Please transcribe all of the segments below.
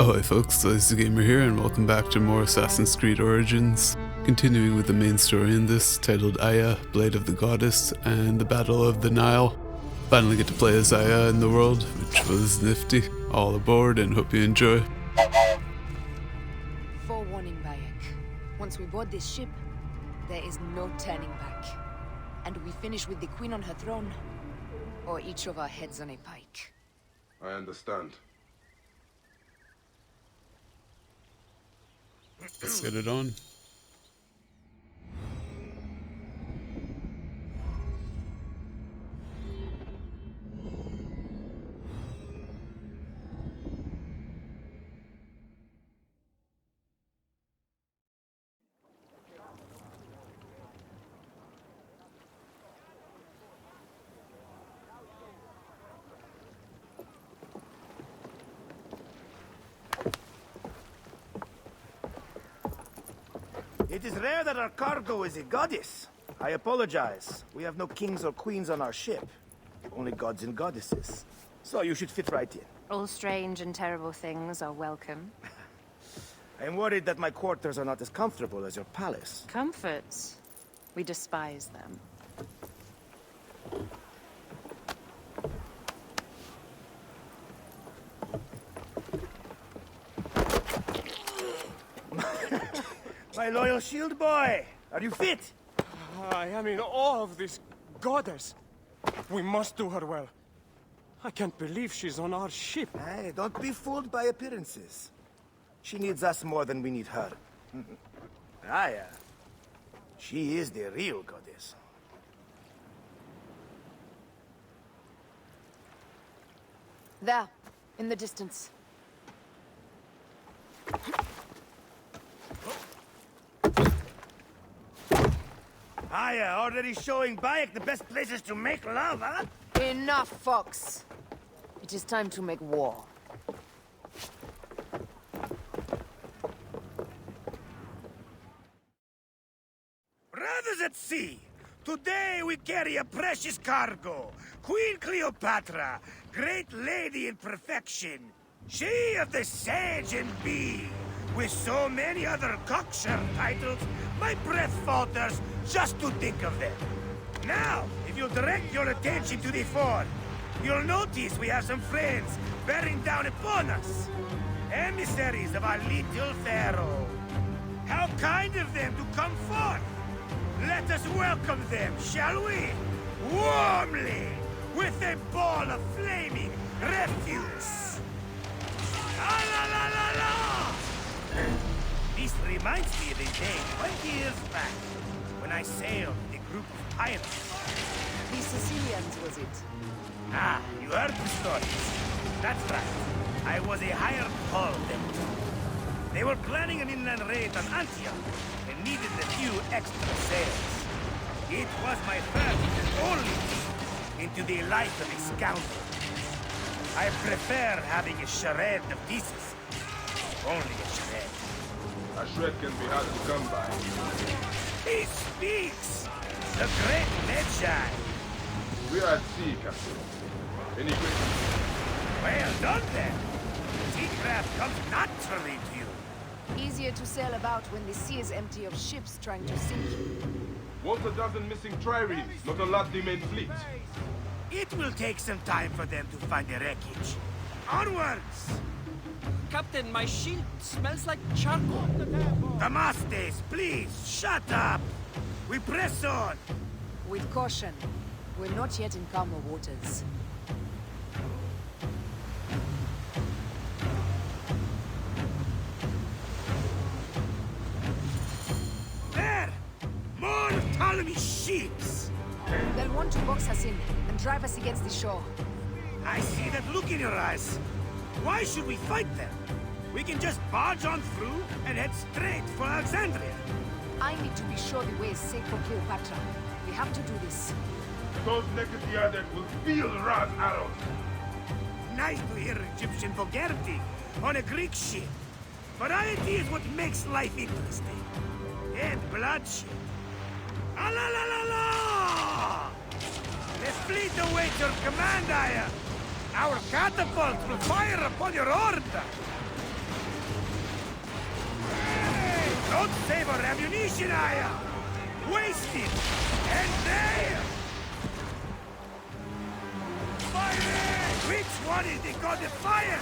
Ahoy folks, lzygmr here and welcome back to more Assassin's Creed Origins. Continuing with the main story in this, titled Aya, Blade of the Goddess, and the Battle of the Nile. Finally get to play as Aya in the world, which was nifty. All aboard and hope you enjoy. Forewarning, Bayek. Once we board this ship, there is no turning back. And we finish with the Queen on her throne, or each of our heads on a pike. I understand. Let's get it on. It is rare that our cargo is a goddess. I apologize. We have no kings or queens on our ship. Only gods and goddesses. So you should fit right in. All strange and terrible things are welcome. I am worried that my quarters are not as comfortable as your palace. Comforts. We despise them. My loyal shield boy! Are you fit? I am in awe of this goddess. We must do her well. I can't believe she's on our ship. Hey, don't be fooled by appearances. She needs us more than we need her. Aya. She is the real goddess. There, in the distance. Aya, already showing Bayek the best places to make love, huh? Enough, Fox. It is time to make war. Brothers at sea, today we carry a precious cargo. Queen Cleopatra, great lady in perfection. She of the sage and bee. With so many other cocksure titles, my breath falters just to think of them. Now, if you'll direct your attention to the fort, you'll notice we have some friends bearing down upon us. Emissaries of our little pharaoh. How kind of them to come forth. Let us welcome them, shall we? Warmly, with a ball of flaming refuse. Ah, la, la, la, la! This reminds me of a day 20 years back, when I sailed with a group of pirates. The Sicilians, was it? Ah, you heard the stories. That's right. I was a hired hull then. They were planning an inland raid on Antioch, and needed a few extra sails. It was my first and only peek into the life of a scoundrel. I prefer having a charade of pieces. Only a shred. A shred can be hard to come by. He speaks! The great Magi! We are at sea, Captain. Any questions? Well done then! Seacraft comes naturally to you. Easier to sail about when the sea is empty of ships trying to sink you. What's a dozen missing triremes? Not a lot the main fleet. It will take some time for them to find the wreckage. Onwards! Captain, my shield smells like charcoal. Damastes, please, shut up! We press on! With caution. We're not yet in calmer waters. There! More Ptolemy ships! They'll want to box us in and drive us against the shore. I see that look in your eyes. Why should we fight them? We can just barge on through and head straight for Alexandria. I need to be sure the way is safe for Cleopatra. We have to do this. Those Necretiades will feel Ra's arrows. Nice to hear Egyptian vulgarity on a Greek ship. Variety is what makes life interesting. And bloodshed. Ah la la la la! The fleet awaits your command, Aya. Our catapults will fire upon your order. Don't save our ammunition, Aya! Waste it! And there! Fire! Which one is the god of fire?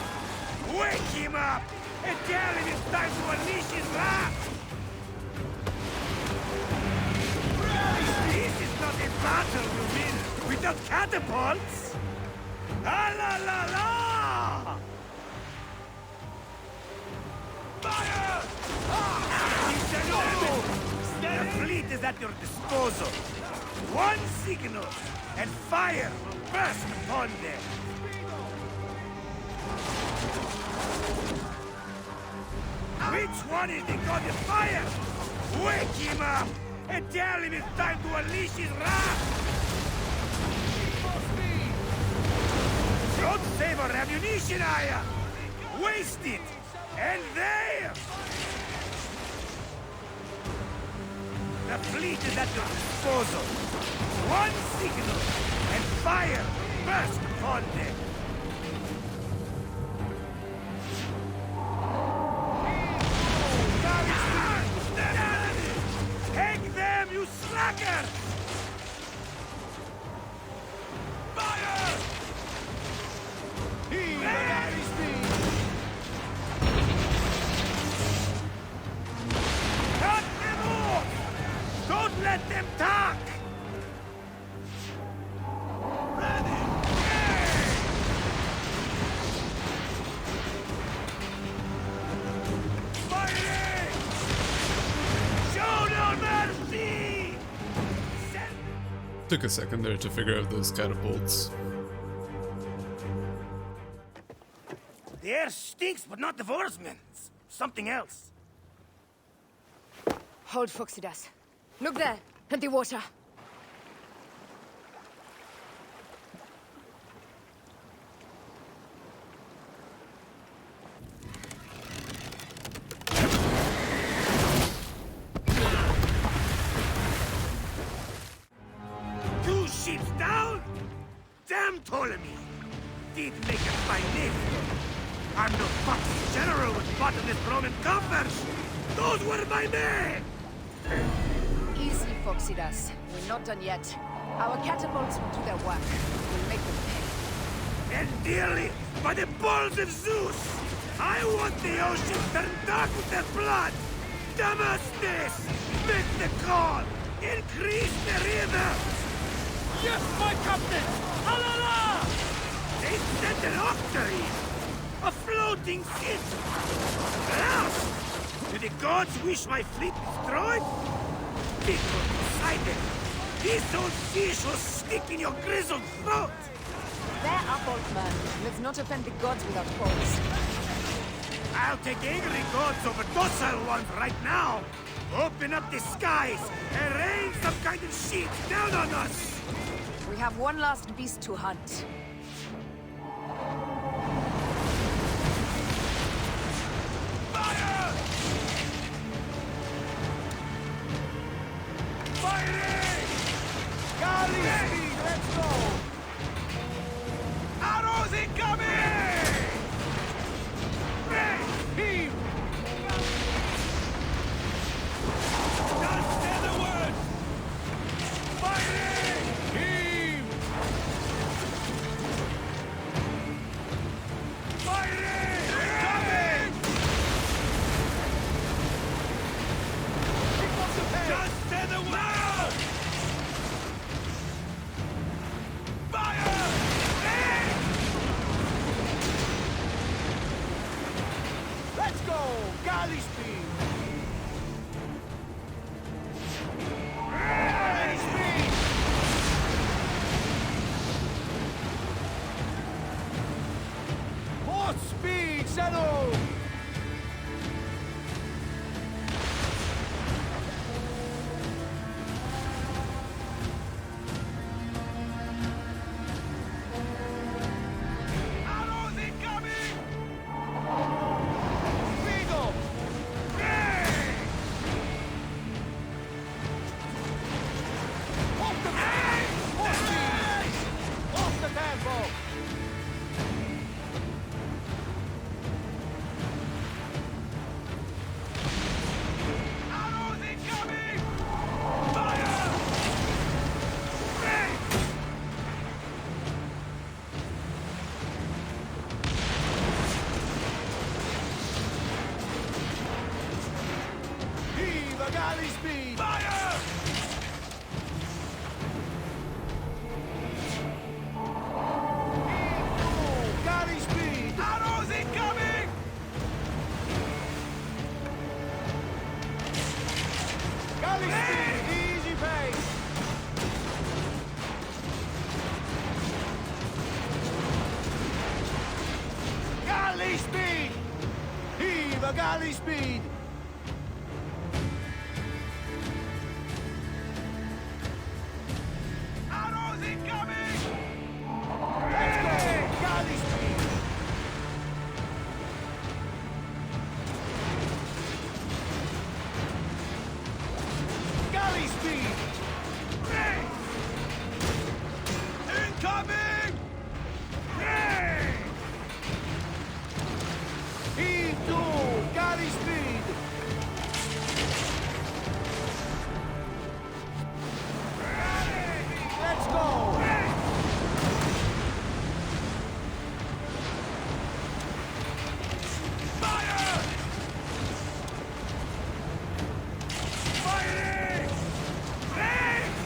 Wake him up! And tell him it's time to unleash his wrath! This is not a battle we win without catapults! Ah la la la! Fire! The fleet is at your disposal. One signal, and fire burst upon them. Which one is the god of fire? Wake him up and tell him it's time to unleash his wrath! Don't save our ammunition, Aya! Waste it! And there! The fleet is at your disposal. One signal, and fire burst upon them. Take them, you slackers! Fire! Cut them off! Don't let them talk! Ready! Fighting! Show no mercy! Took a second there to figure out those catapults. The air stinks, but not the horsemen. Something else. Hold, Phoxidas. Look there, at the water. Two ships down? Damn Ptolemy! Did make a fine name. I'm no fucking general with bottomless Roman coffers! Those were my men! Easy, Phoxidas. We're not done yet. Our catapults will do their work. We'll make them pay. And dearly, by the balls of Zeus! I want the ocean turned dark with their blood! Damascus! Make the call! Increase the river! Yes, my captain! Alala! They sent an octary! A floating ship! Lost! Do the gods wish my fleet destroyed? People Poseidon! This old fish will stick in your grizzled throat! They're up, old man. Let's not offend the gods without cause. I'll take angry gods over docile ones right now! Open up the skies and rain some kind of shit down on us! We have one last beast to hunt. Fire! Fighting! Galley! Let's go! Arrows incoming! Heave! Just say the word! Fighting! Heave! Fighting! Coming! Just say the word! Fire! Hey! Let's go! Galley speed! Galley speed! More speed, settle! Arrows incoming! Beagle! Hey! Off the Off the tempo! speed! Heave a galley speed! Arrows incoming! Let's go! Galley speed! Galley speed! Race! Incoming! Race! Heave to! Galley speed! Let's go! Fire! Firing! Race!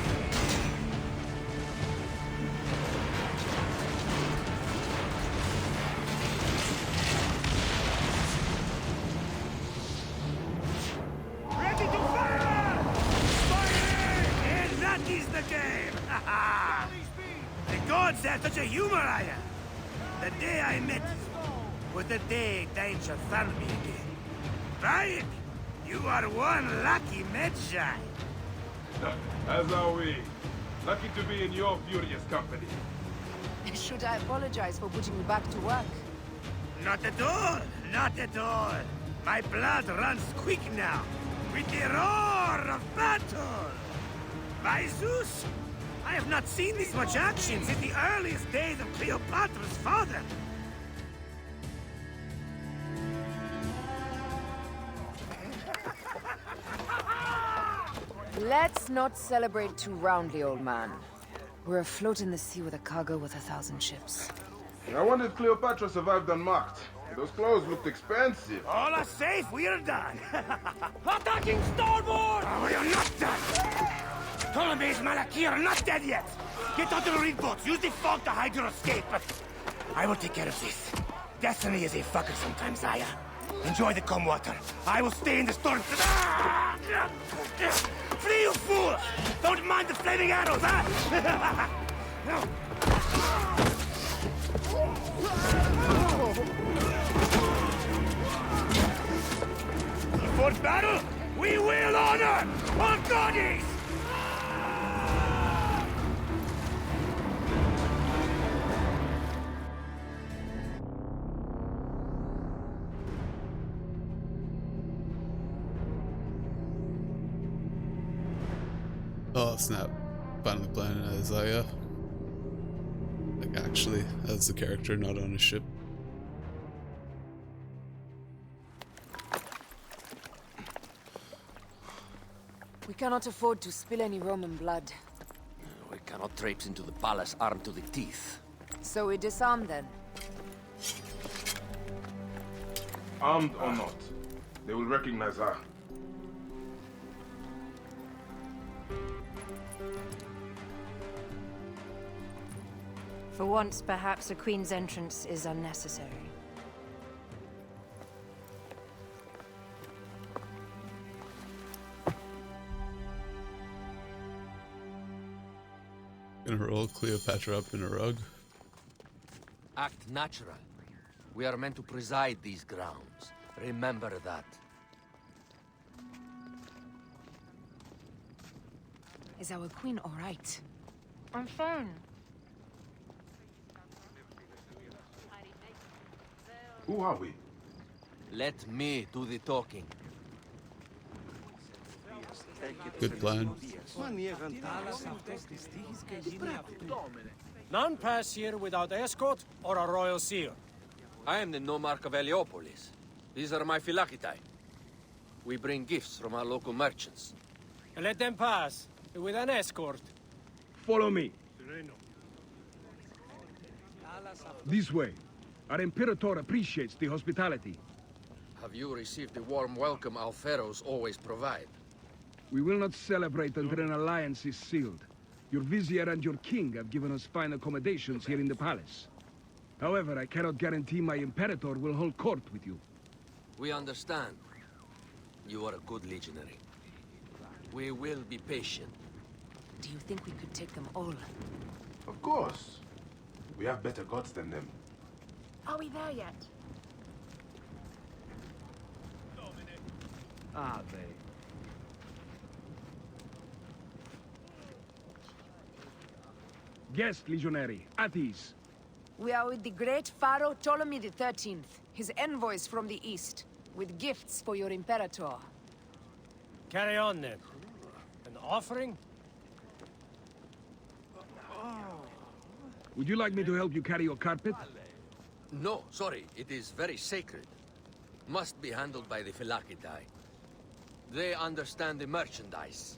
Ready to fire! Firing! And that is the game! The gods have such a humor, I am. The day I met you was the day time shall found me again. Right? You are one lucky Medjay. As are we. Lucky to be in your furious company. Should I apologize for putting you back to work? Not at all! Not at all! My blood runs quick now, with the roar of battle! By Zeus! I have not seen this much action since the earliest days of Cleopatra's father! Let's not celebrate too roundly, old man. We're afloat in the sea with a cargo worth 1,000 ships. I wonder if Cleopatra survived unmarked. Those clothes looked expensive. All are safe, we are done! Attacking starboard! Oh, we are not done! Ptolemy's Malaki are not dead yet! Get onto the reed boats, use the fog to hide your escape, but I will take care of this. Destiny is a fucker sometimes, Aya. Enjoy the calm water. I will stay in the storm. Flee, you fool! Don't mind the flaming arrows, huh? For battle, we will honor our goddess! Oh snap. Finally playing as Aya. Like actually, as the character, not on a ship. We cannot afford to spill any Roman blood. We cannot traipse into the palace armed to the teeth. So we disarm then. Armed or not, they will recognize her. For once, perhaps a queen's entrance is unnecessary. Gonna roll Cleopatra up in a rug. Act natural. We are meant to preside these grounds. Remember that. Is our queen all right? I'm fine. Who are we? Let me do the talking. Good plan. None pass here without escort or a royal seal. I am the nomarch of Heliopolis. These are my phylacitae. We bring gifts from our local merchants. And let them pass with an escort. Follow me. This way. Our Imperator appreciates the hospitality. Have you received the warm welcome our pharaohs always provide? We will not celebrate until an alliance is sealed. Your vizier and your king have given us fine accommodations here in the palace. However, I cannot guarantee my Imperator will hold court with you. We understand. You are a good legionary. We will be patient. Do you think we could take them all? Of course. We have better gods than them. Are we there yet? are they? Guest, legionary, at ease. We are with the great Pharaoh Ptolemy XIII, his envoys from the east, with gifts for your Imperator. Carry on, then. An offering? Would you like me to help you carry your carpet? No, sorry. It is very sacred. Must be handled by the Phylakitae. They understand the merchandise.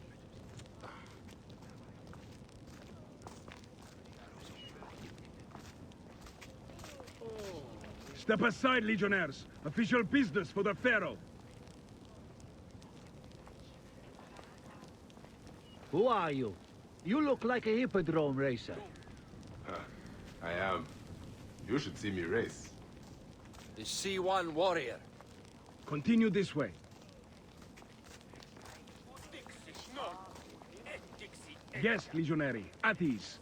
Step aside, legionnaires. Official business for the Pharaoh. Who are you? You look like a hippodrome racer. I am. You should see me race. The C1 warrior. Continue this way. Guest, legionary, at ease.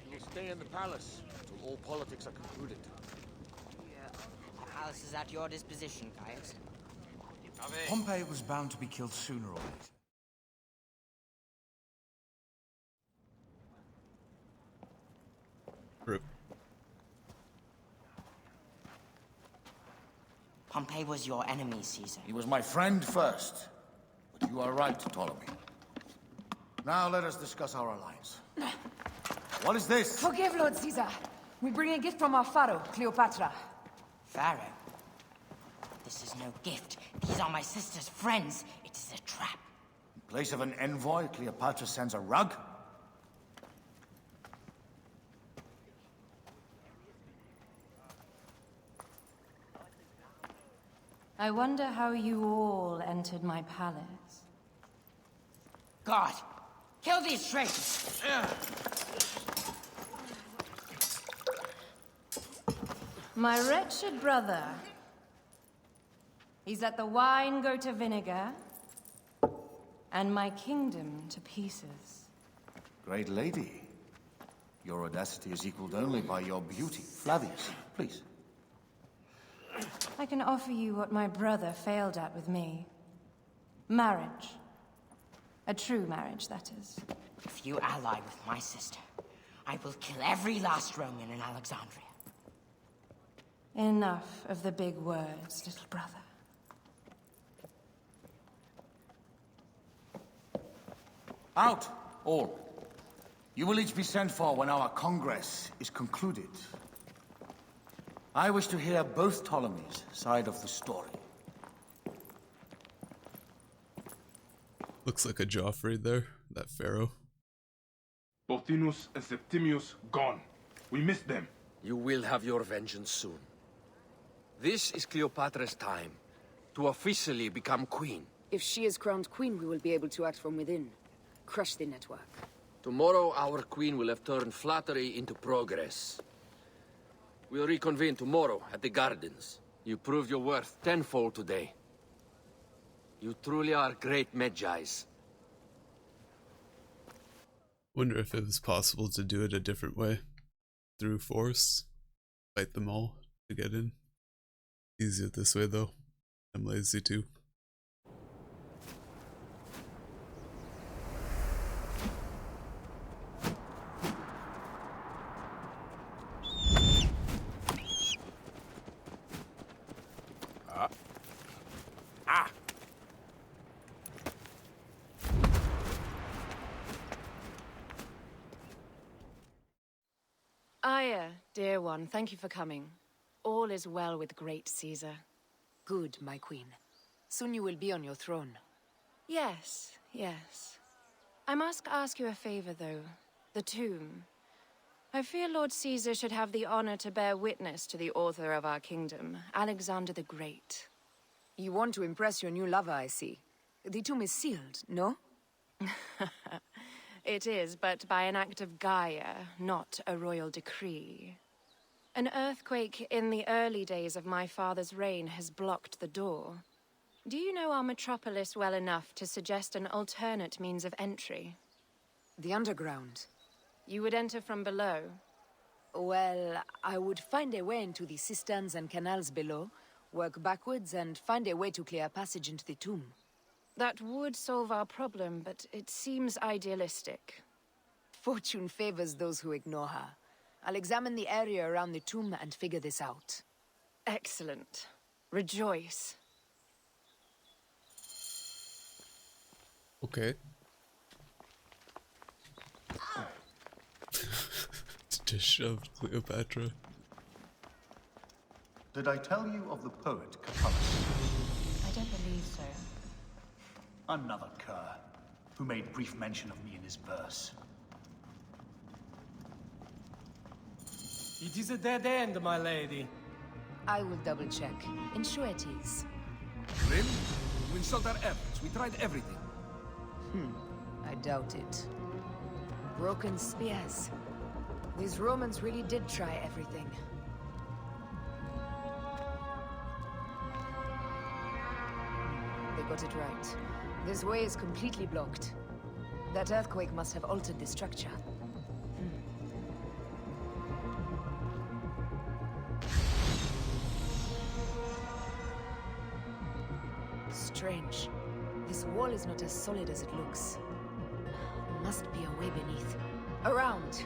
You'll stay in the palace until all politics are concluded. The palace is at your disposition, Caius. Pompey was bound to be killed sooner or later. Rip. Pompey was your enemy, Caesar. He was my friend first. But you are right, Ptolemy. Now let us discuss our alliance. What is this? Forgive, Lord Caesar. We bring a gift from our Pharaoh, Cleopatra. Pharaoh? This is no gift. These are my sister's friends. It is a trap. In place of an envoy, Cleopatra sends a rug? I wonder how you all entered my palace. God! Kill these traitors! My wretched brother. He's let the wine go to vinegar, and my kingdom to pieces. Great lady. Your audacity is equaled only by your beauty. Flavius, please. I can offer you what my brother failed at with me. Marriage. A true marriage, that is. If you ally with my sister, I will kill every last Roman in Alexandria. Enough of the big words, little brother. Out, all. You will each be sent for when our Congress is concluded. I wish to hear both Ptolemy's side of the story. Looks like a Joffrey there, that pharaoh. Pothinus and Septimius gone. We missed them. You will have your vengeance soon. This is Cleopatra's time to officially become queen. If she is crowned queen, we will be able to act from within. Crush the network. Tomorrow, our queen will have turned flattery into progress. We'll reconvene tomorrow at the gardens. You proved your worth tenfold today. You truly are great Magi's. Wonder if it was possible to do it a different way. Through force. Fight them all to get in. Easier this way though. I'm lazy too. Aya, dear one, thank you for coming. All is well with great Caesar. Good, my queen. Soon you will be on your throne. Yes, yes. I must ask you a favor, though. The tomb. I fear Lord Caesar should have the honor to bear witness to the author of our kingdom, Alexander the Great. You want to impress your new lover, I see. The tomb is sealed, no? It is, but by an act of Gaia, not a royal decree. An earthquake in the early days of my father's reign has blocked the door. Do you know our metropolis well enough to suggest an alternate means of entry? The underground. You would enter from below. Well, I would find a way into the cisterns and canals below, work backwards, and find a way to clear a passage into the tomb. That would solve our problem, but it seems idealistic. Fortune favors those who ignore her. I'll examine the area around the tomb and figure this out. Excellent. Rejoice. Okay. To shove Cleopatra. Did I tell you of the poet Catullus? I don't believe so. Another cur, who made brief mention of me in his verse. It is a dead end, my lady. I will double check. Ensure it is. Really? You insult our efforts. We tried everything. I doubt it. Broken spears. These Romans really did try everything. They got it right. This way is completely blocked. That earthquake must have altered the structure. Strange. This wall is not as solid as it looks. Must be a way beneath. Around!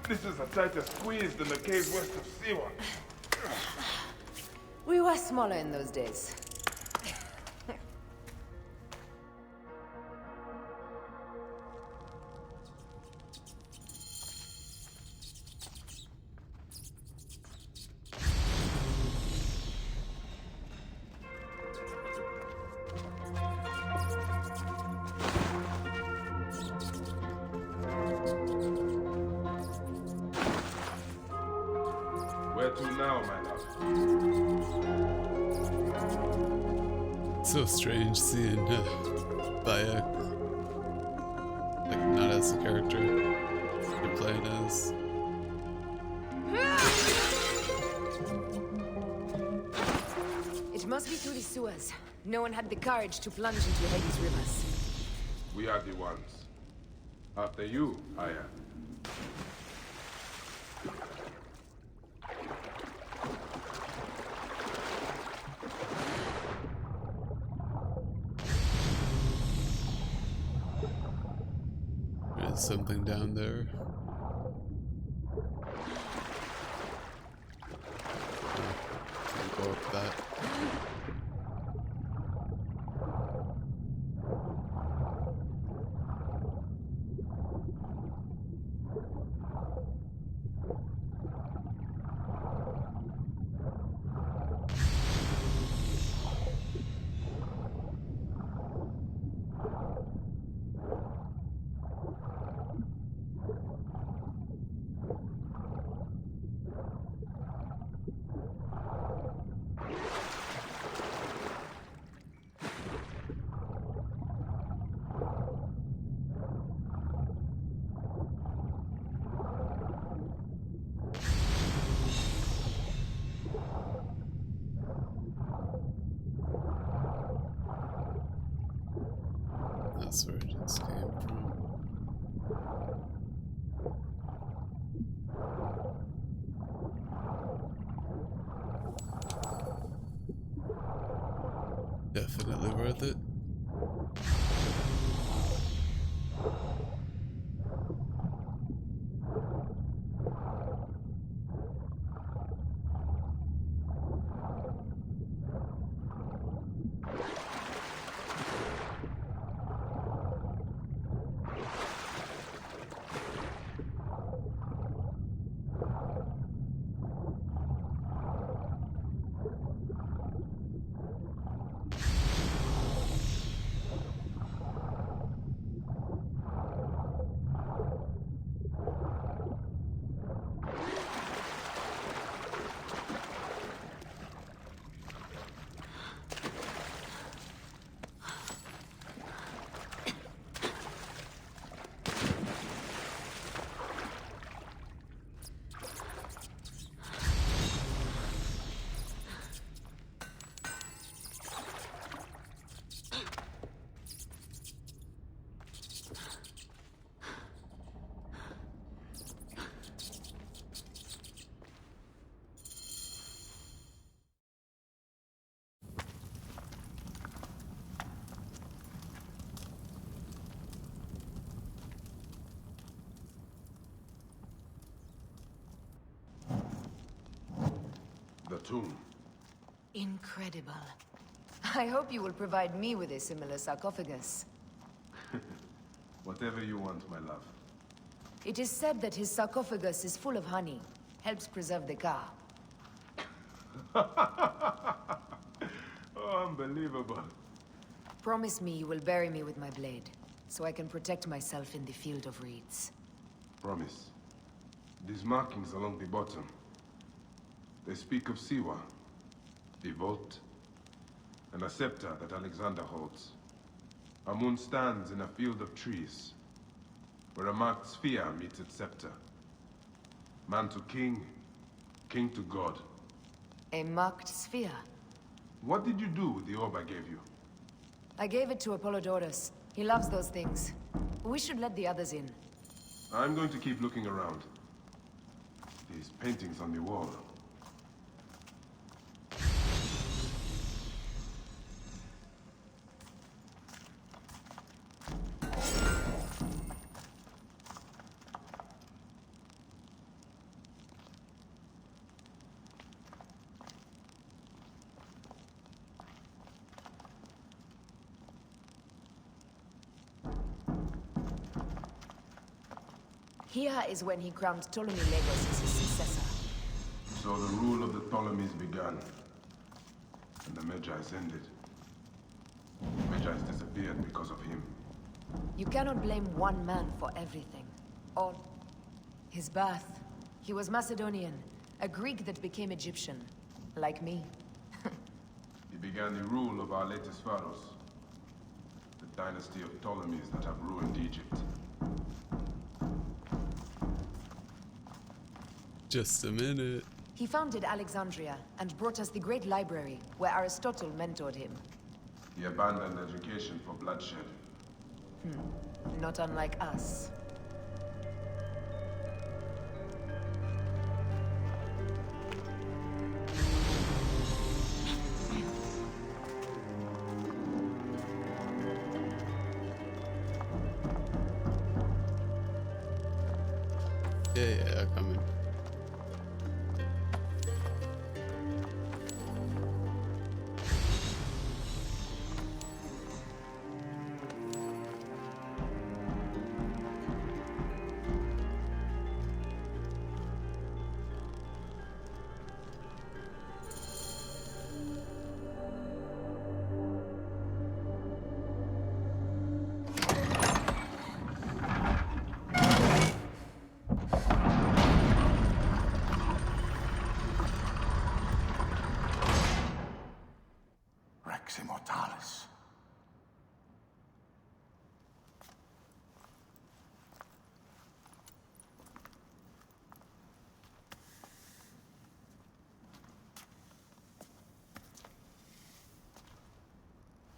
This is a tighter squeeze than the cave west of Siwa. We were smaller in those days. Where to now, my love? So strange seeing Bayek, like, not as a character you're playing as. It must be through the sewers. No one had the courage to plunge into Hades' rivers. We are the ones. After you, Aya. There's something down there. Can't go up that. That's where it just came from. Definitely worth it. tomb. Incredible. I hope you will provide me with a similar sarcophagus. Whatever you want, my love. It is said that his sarcophagus is full of honey. Helps preserve the car. Oh, unbelievable. Promise me you will bury me with my blade, so I can protect myself in the field of reeds. Promise. These markings along the bottom, they speak of Siwa, the vault, and a scepter that Alexander holds. A moon stands in a field of trees, where a marked sphere meets its scepter. Man to king, king to god. A marked sphere? What did you do with the orb I gave you? I gave it to Apollodorus. He loves those things. We should let the others in. I'm going to keep looking around. These paintings on the wall. Here is when he crowned Ptolemy Legos as his successor. So the rule of the Ptolemies began, and the Magi's ended. The Magi's disappeared because of him. You cannot blame one man for everything. Or his birth. He was Macedonian, a Greek that became Egyptian. Like me. He began the rule of our latest pharaohs. The dynasty of Ptolemies that have ruined Egypt. Just a minute. He founded Alexandria and brought us the great library, where Aristotle mentored him. He abandoned education for bloodshed. Not unlike us. Yeah, coming. Immortalis.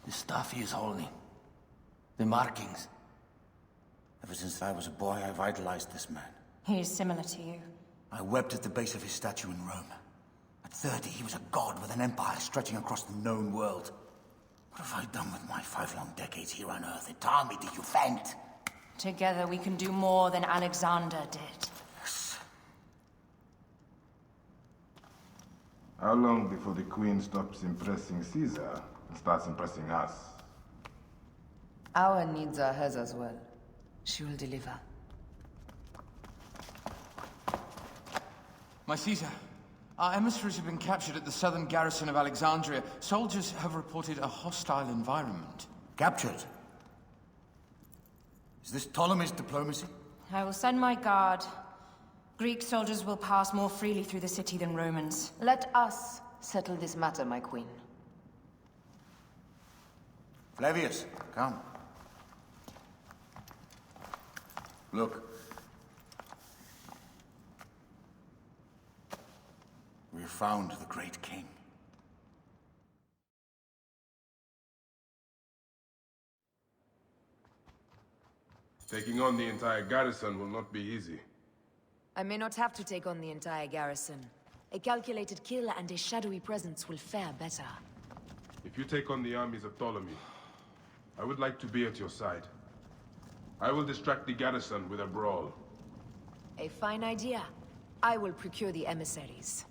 The stuff he is holding. The markings. Ever since I was a boy, I've idolized this man. He is similar to you. I wept at the base of his statue in Rome. At 30, he was a god with an empire stretching across the known world. What have I done with my 5 long decades here on Earth? An army to defend? Together we can do more than Alexander did. Yes. How long before the Queen stops impressing Caesar and starts impressing us? Our needs are hers as well. She will deliver. My Caesar, our emissaries have been captured at the southern garrison of Alexandria. Soldiers have reported a hostile environment. Captured? Is this Ptolemy's diplomacy? I will send my guard. Greek soldiers will pass more freely through the city than Romans. Let us settle this matter, my queen. Flavius, come. Look. We found the great king. Taking on the entire garrison will not be easy. I may not have to take on the entire garrison. A calculated kill and a shadowy presence will fare better. If you take on the armies of Ptolemy, I would like to be at your side. I will distract the garrison with a brawl. A fine idea. I will procure the emissaries.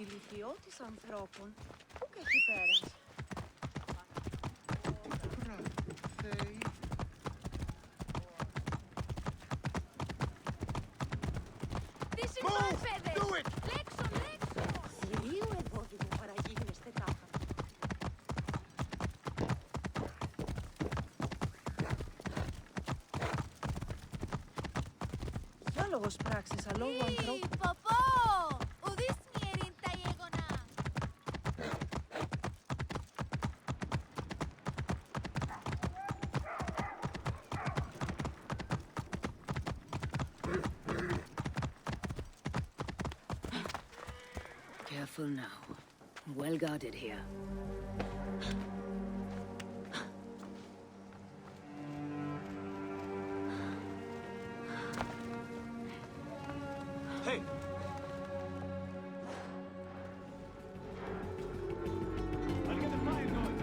Ηλικιώτης ανθρώπων. Πού και εκεί πέρα. Τι συμβαίνει, παιδες! Do it! Λέξω, λέξω! Λίγο εδώ και μου παραγίγνεστε τάχα. Για λόγος πράξης, αλόγου ανθρώπου. Ποπό! Ουδείς μιερήν τα γεγονά! Careful now. Well guarded here. Hey! I'll get the fire going.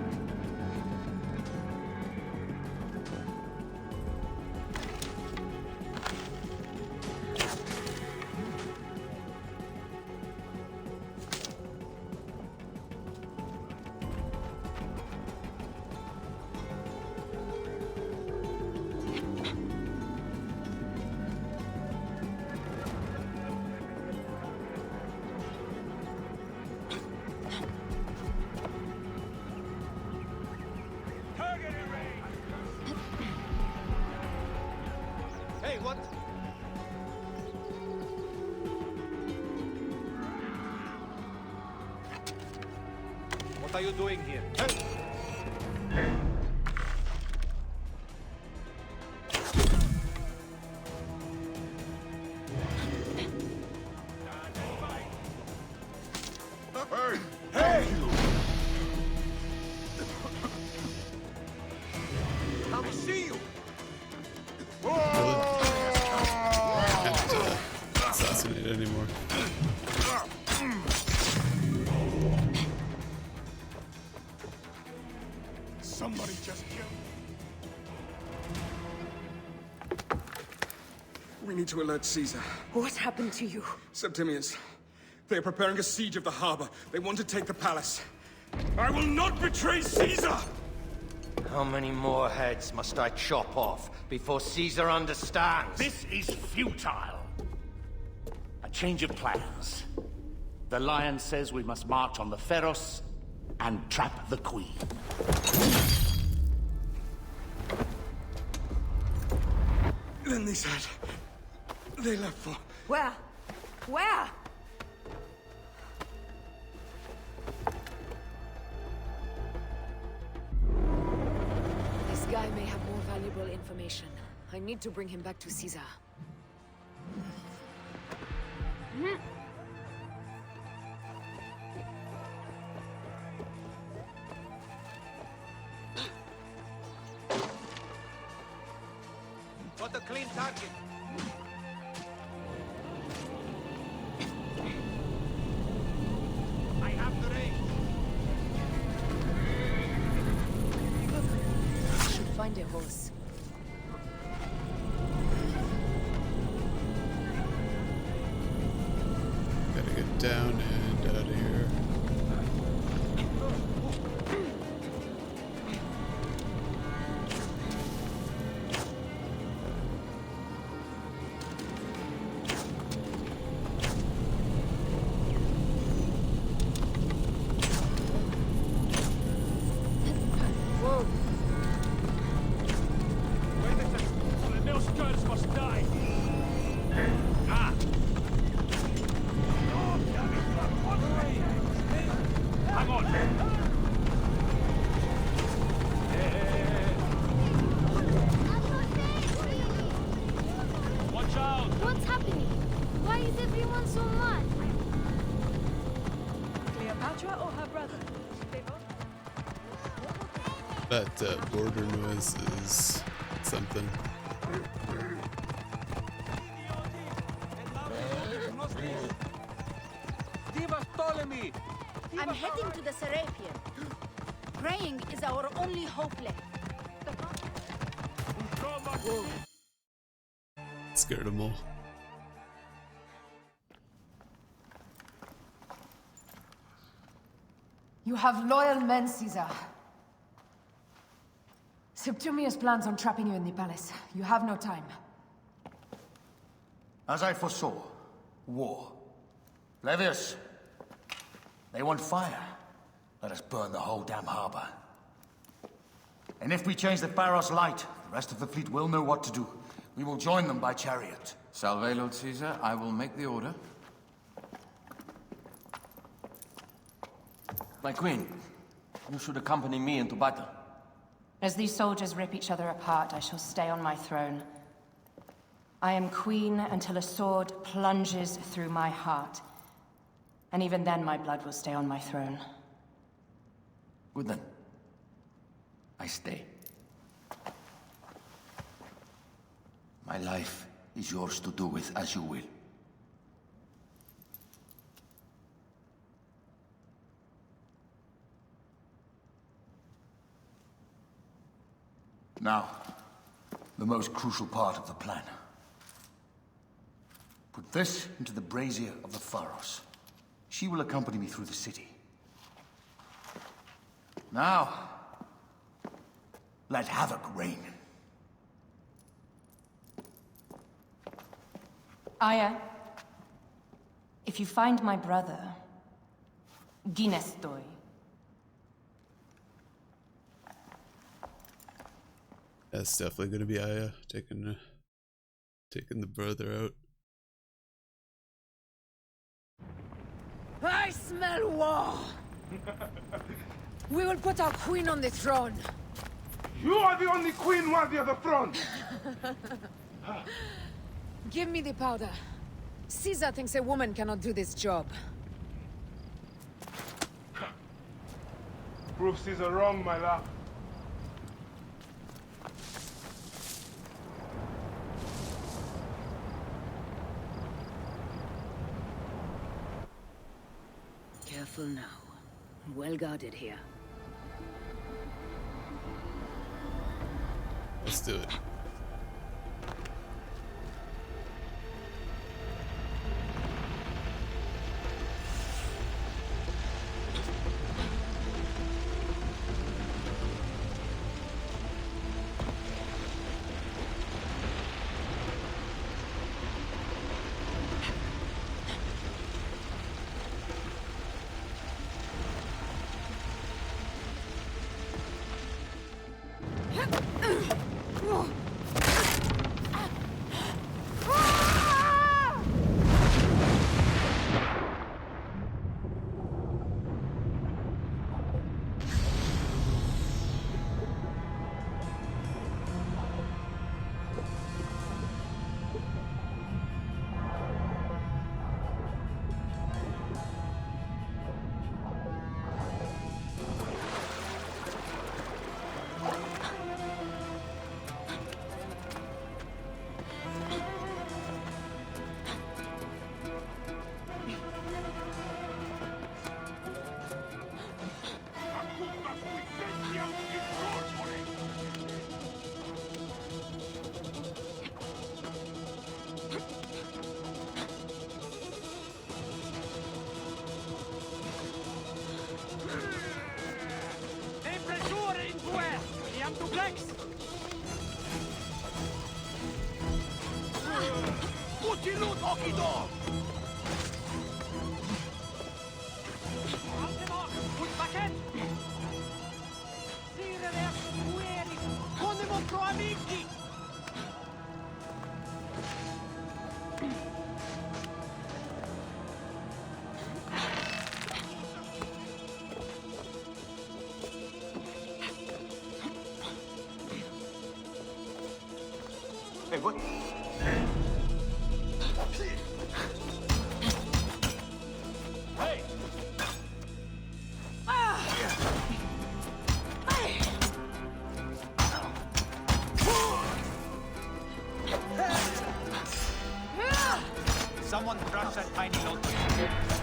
Hey, what? What are you doing here? Hey! I see you! Can't assassinate anymore. Somebody just killed me. We need to alert Caesar. What happened to you? Septimius. They are preparing a siege of the harbor. They want to take the palace. I will not betray Caesar! How many more heads must I chop off before Caesar understands? This is futile. A change of plans. The Lion says we must march on the Pharos and trap the Queen. Then they said... they left for... Where? Where? This guy may have more valuable information. I need to bring him back to Caesar. Got a clean target. I have the range. Should find a horse. Gotta get down and out of here. What's happening? Why is everyone so mad? Cleopatra or her brother? They both... That border noise is something. I'm heading to the Serapion. Praying is our only hope left. Scared them all. You have loyal men, Caesar. Septimius plans on trapping you in the palace. You have no time. As I foresaw, war. Levius, they want fire. Let us burn the whole damn harbor. And if we change the Pharos light, the rest of the fleet will know what to do. We will join them by chariot. Salve, Lord Caesar. I will make the order. My queen, you should accompany me into battle. As these soldiers rip each other apart, I shall stay on my throne. I am queen until a sword plunges through my heart. And even then, my blood will stay on my throne. Good then. I stay. My life is yours to do with as you will. Now, the most crucial part of the plan. Put this into the brazier of the Pharos. She will accompany me through the city. Now, let havoc reign. Aya, if you find my brother, Ginestoi. That's definitely gonna be Aya taking the brother out. I smell war! We will put our queen on the throne. You are the only queen worthy of the throne! Give me the powder. Caesar thinks a woman cannot do this job. Prove Caesar wrong, my love. Careful now. Well guarded here. Let's do it. Hey, what? Hey! Someone crush that tiny little...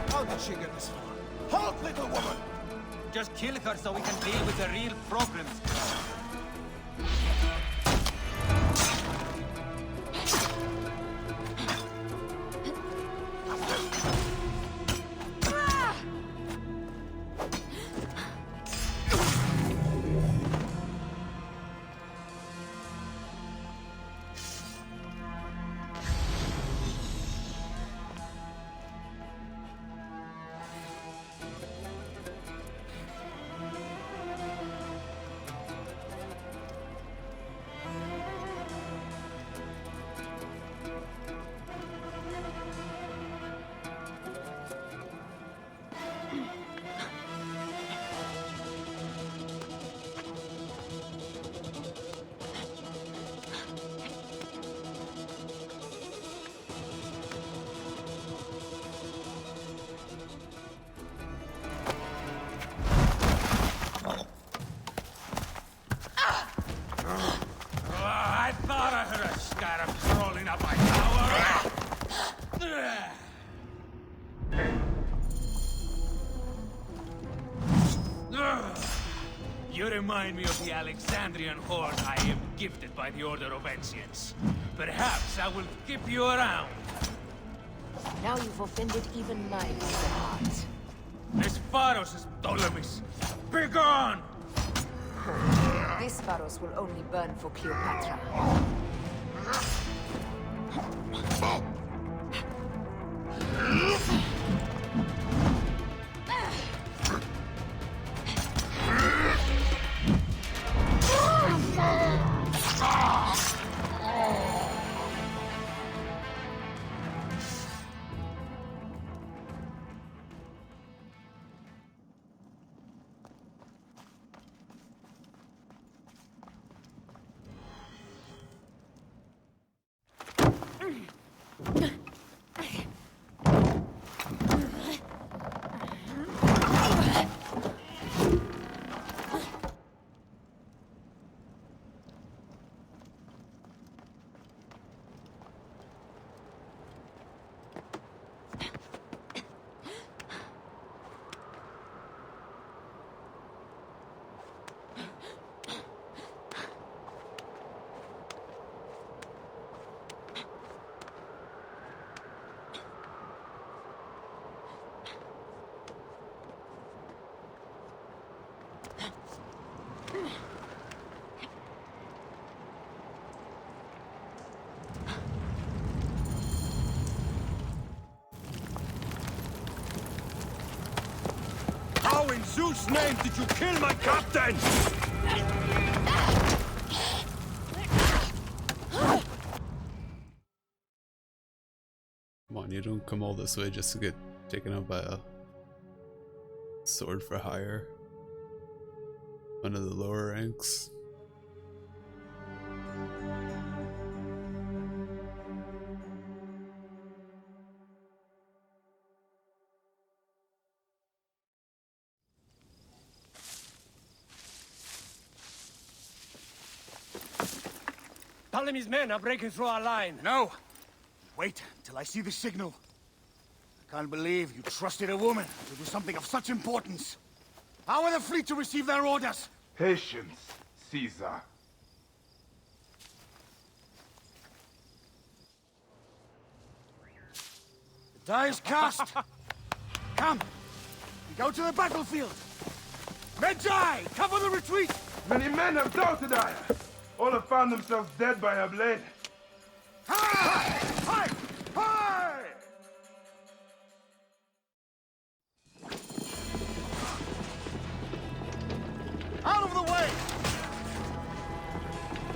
How did she get this far? Halt, little woman! Just kill her so we can deal with the real problems. remind me of the Alexandrian horde I am gifted by the Order of Ancients. Perhaps I will keep you around. Now you've offended even my better heart. This Pharos is Ptolemy's. Begone! This Pharos will only burn for Cleopatra. How in Zeus' name did you kill my captain? Come on, you don't come all this way just to get taken out by a sword for hire. One of the lower ranks. Ptolemy's men are breaking through our line. No! Wait till I see the signal. I can't believe you trusted a woman to do something of such importance. How are the fleet to receive their orders? Patience, Caesar. The die is cast. Come, we go to the battlefield. Medjay, cover the retreat! Many men have doubted Aya. All have found themselves dead by her blade. Hi! Hi! Hi! Out of the way!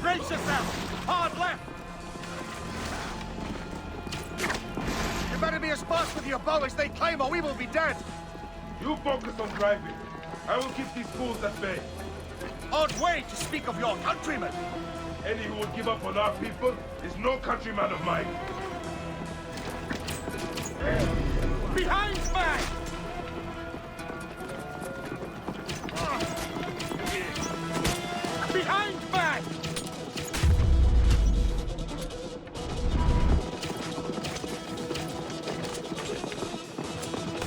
Brace yourself! Hard left! You better be as fast with your bow as they claim or we will be dead! You focus on driving. I will keep these fools at bay. Odd way to speak of your countrymen! Any who would give up on our people is no countryman of mine. Behind man! Behind man!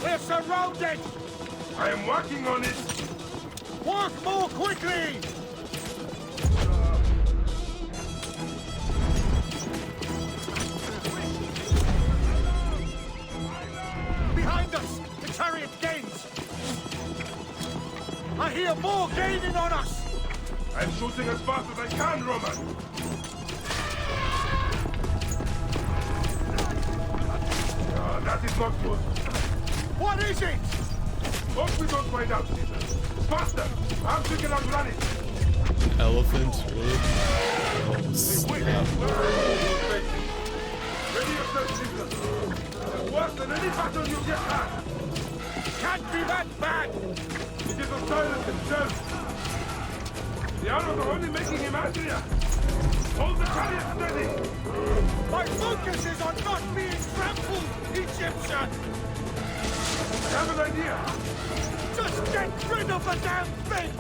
We're surrounded! I am working on it! Work more quickly! Behind us! The chariot gains! I hear more gaining on us! I'm shooting as fast as I can, Roman! That is not good. What is it? Hope we don't find out, Caesar. Faster! I'm thinking I'm running! Elephant, really? Ready yourself, Caesar! It's worse than any battle you get had! Can't be that bad! It is of silence himself! The arrows are only making him angrier! Hold the chariot steady! My focus is on not being trampled, Egyptian! I have an idea! Just get rid of the damn thing!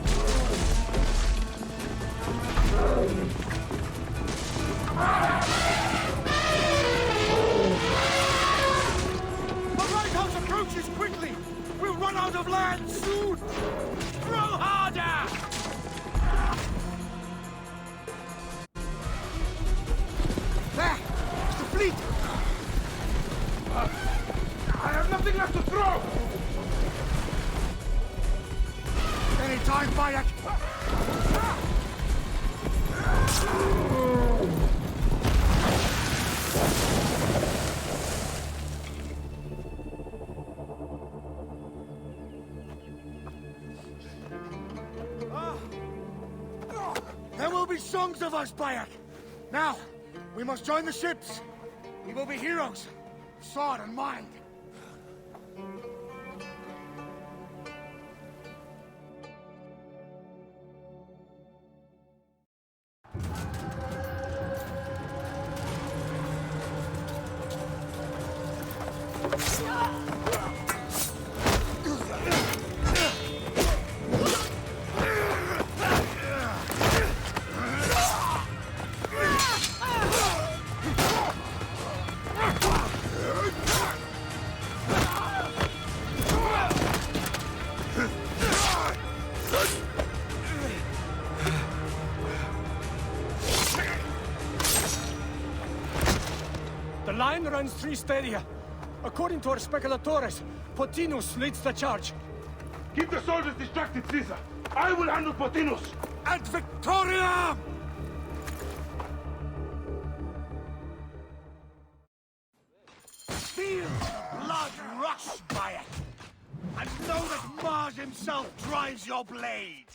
The lighthouse approaches quickly! We'll run out of land soon! Throw harder! Throw! Anytime, Bayek! There will be songs of us, Bayek! Now, we must join the ships! We will be heroes, sword and mind! The line runs 3 stadia. According to our speculatores, Potinus leads the charge. Keep the soldiers distracted, Caesar. I will handle Potinus. And Victoria! Feel the blood rush, Bayek! And know that Mars himself drives your blade!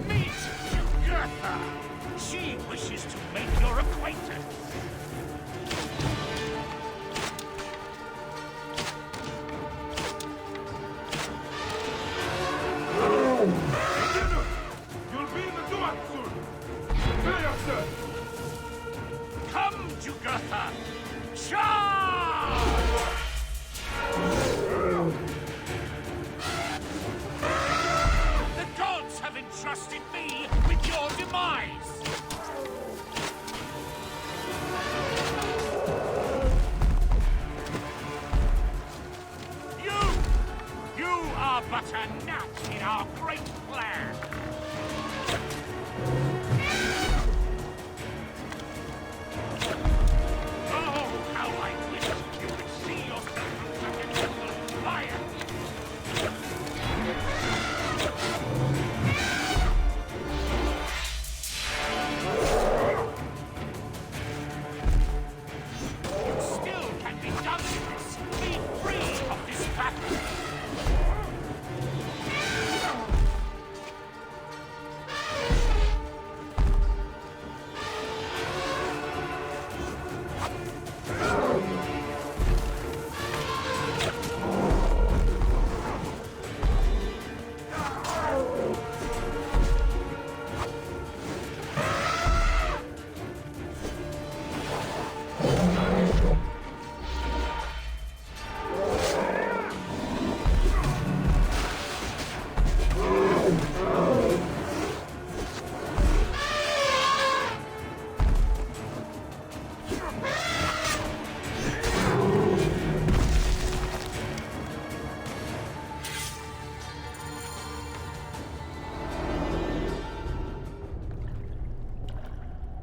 Meet Jugurtha! She wishes to make your acquaintance! You'll be in the Duat soon. Prepare yourself. Come, Jugurtha! Charge! The gods have entrusted me with your demise! You are but a gnat in our great plan! Oh, how I wish you could see yourself from such an evil fire! Still can be done with this. Be free of this battle.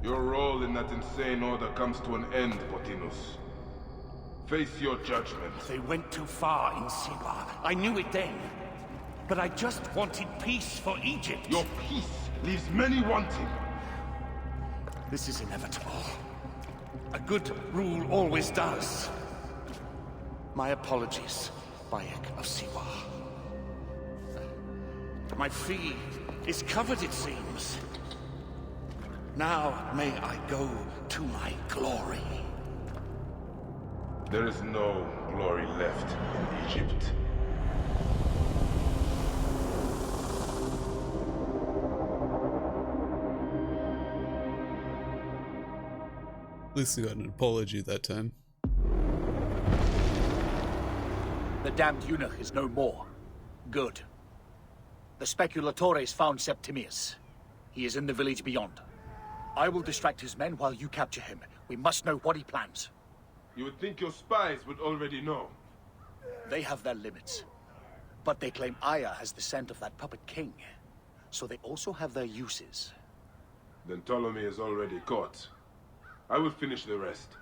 Your role in that insane order comes to an end, Potinus. Face your judgment. They went too far in Siwa. I knew it then. But I just wanted peace for Egypt. Your peace leaves many wanting. This is inevitable. A good rule always does. My apologies, Bayek of Siwa. My fee is covered, it seems. Now may I go to my glory. There is no glory left in Egypt. At least they got an apology that time. The damned eunuch is no more. Good. The speculatores found Septimius. He is in the village beyond. I will distract his men while you capture him. We must know what he plans. You would think your spies would already know. They have their limits. But they claim Aya has the scent of that puppet king. So they also have their uses. Then Ptolemy is already caught. I will finish the rest.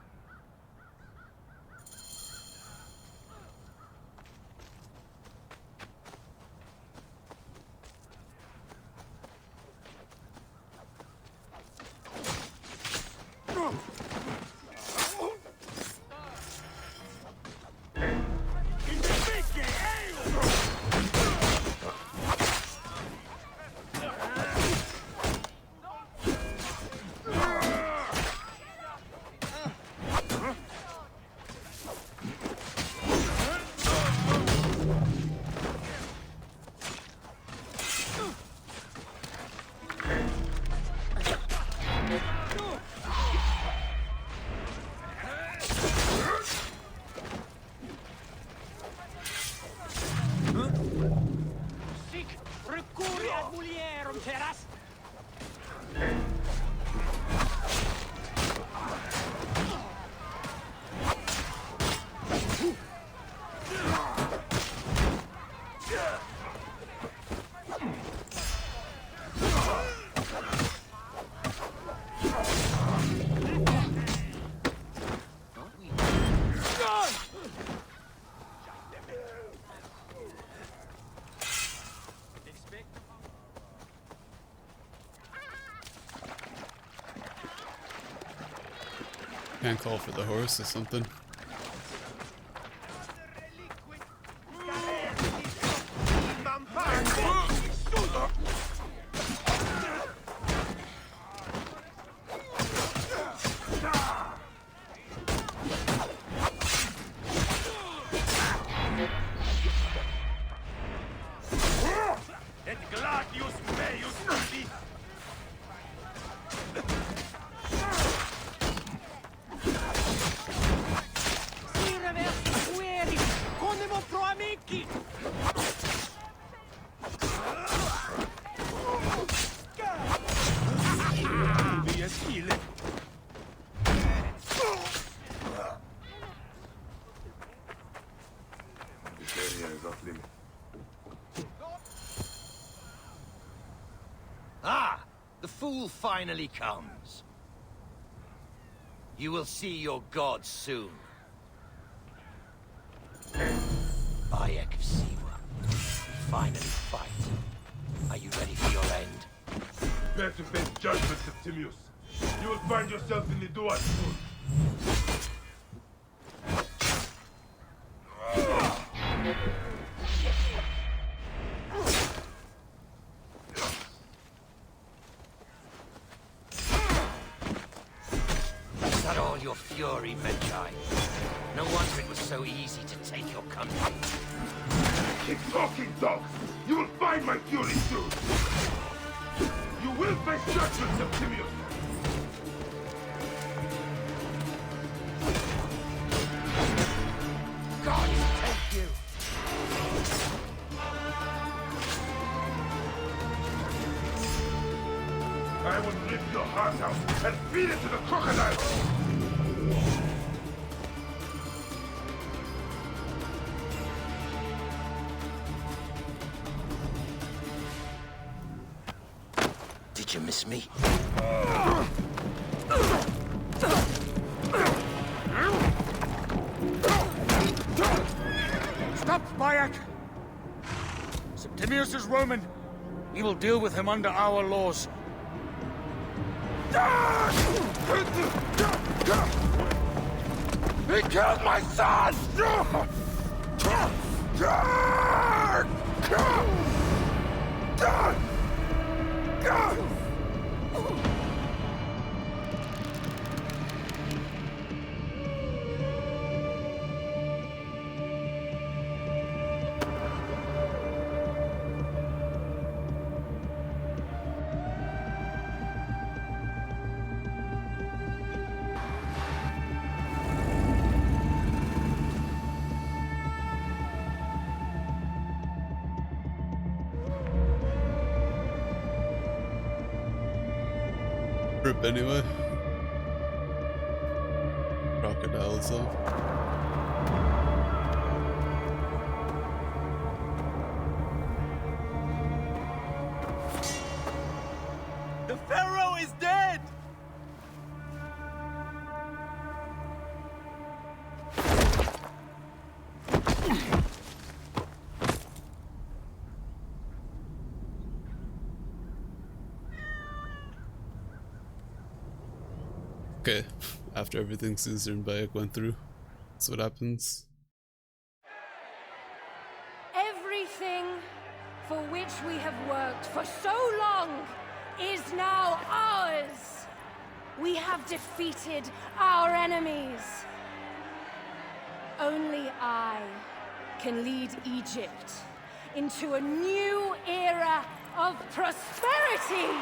Can't call for the horse or something. Ah! The fool finally comes. You will see your gods soon. Bayek of Siwa. We finally fight. Are you ready for your end? Prepare to face judgment, Septimius. You will find yourself in the Duat soon. Is that all your fury, Medjay? No wonder it was so easy to take your country. Keep talking, dog! You will find my fury soon! You will face judgment, Septimius! God take you! I will rip your heart out and feed it to the crocodiles! Did you miss me? Stop, Bayek! Septimius is Roman. We will deal with him under our laws. He killed my son! Group anyway. Crocodile jealous of. The Pharaoh is dead! Okay, after everything Caesar and Bayek went through, that's what happens. Everything for which we have worked for so long is now ours. We have defeated our enemies. Only I can lead Egypt into a new era of prosperity.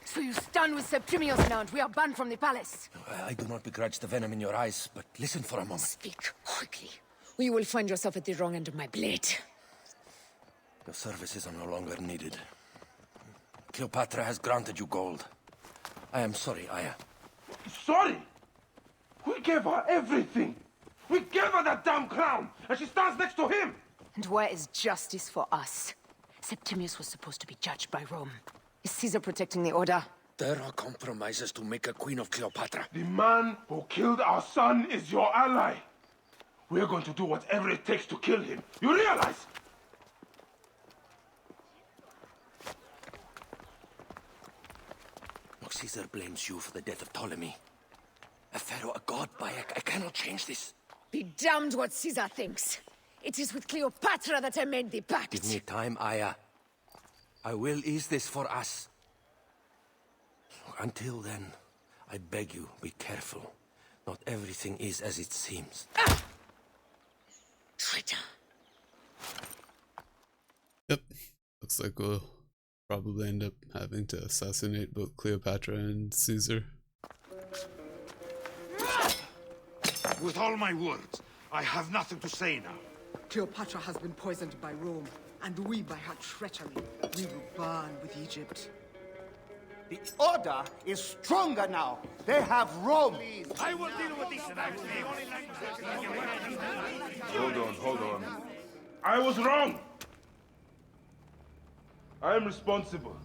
So you stand with Septimius now and we are banned from the palace. I do not begrudge the venom in your eyes, but listen for a moment. Speak quickly, or you will find yourself at the wrong end of my blade. Your services are no longer needed. Cleopatra has granted you gold. I am sorry, Aya. Sorry? We gave her everything. We gave her that damn crown, and she stands next to him. And where is justice for us? Septimius was supposed to be judged by Rome. Is Caesar protecting the order? There are compromises to make a queen of Cleopatra. The man who killed our son is your ally. We're going to do whatever it takes to kill him. You realize? Look, Caesar blames you for the death of Ptolemy. A pharaoh, a god, Bayek. I cannot change this. Be damned what Caesar thinks. It is with Cleopatra that I made the pact. Give me time, Aya. I will ease this for us. Until then, I beg you, be careful. Not everything is as it seems. Ah! Traitor. Yep. Looks like we'll probably end up having to assassinate both Cleopatra and Caesar. With all my words, I have nothing to say now. Cleopatra has been poisoned by Rome, and we by her treachery. We will burn with Egypt. The order is stronger now. They have Rome. I will deal with this. Hold on. I was wrong. I am responsible.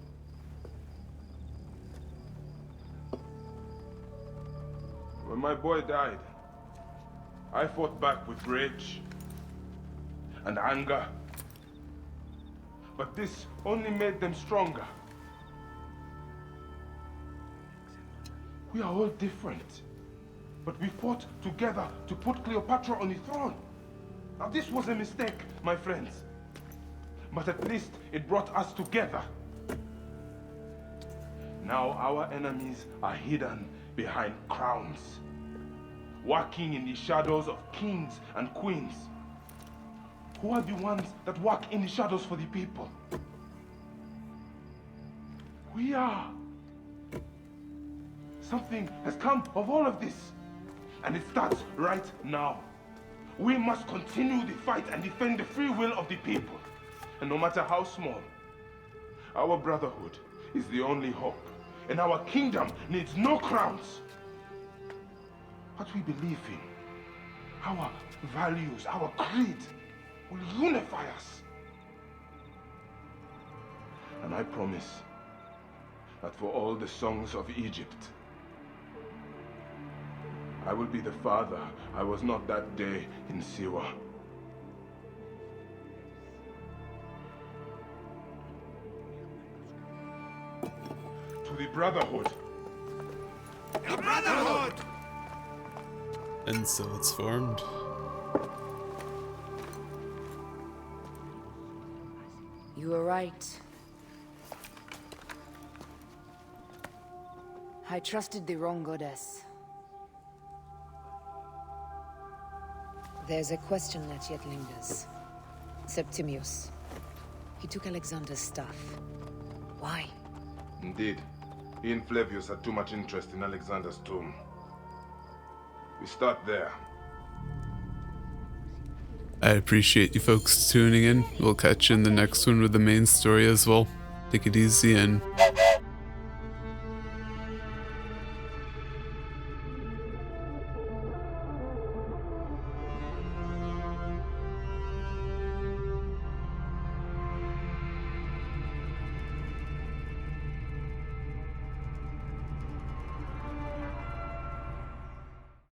When my boy died, I fought back with rage and anger. But this only made them stronger. We are all different. But we fought together to put Cleopatra on the throne. Now this was a mistake, my friends. But at least it brought us together. Now our enemies are hidden behind crowns, working in the shadows of kings and queens. Who are the ones that work in the shadows for the people? We are. Something has come of all of this, and it starts right now. We must continue the fight and defend the free will of the people. And no matter how small, our brotherhood is the only hope, and our kingdom needs no crowns. What we believe in, our values, our creed, will unify us. And I promise that for all the songs of Egypt, I will be the father I was not that day in Siwa. To the Brotherhood. The Brotherhood! And so it's formed. You were right. I trusted the wrong goddess. There's a question that yet lingers. Septimius. He took Alexander's stuff. Why? Indeed. He and Flavius had too much interest in Alexander's tomb. We start there. I appreciate you folks tuning in. We'll catch you in the next one with the main story as well. Take it easy and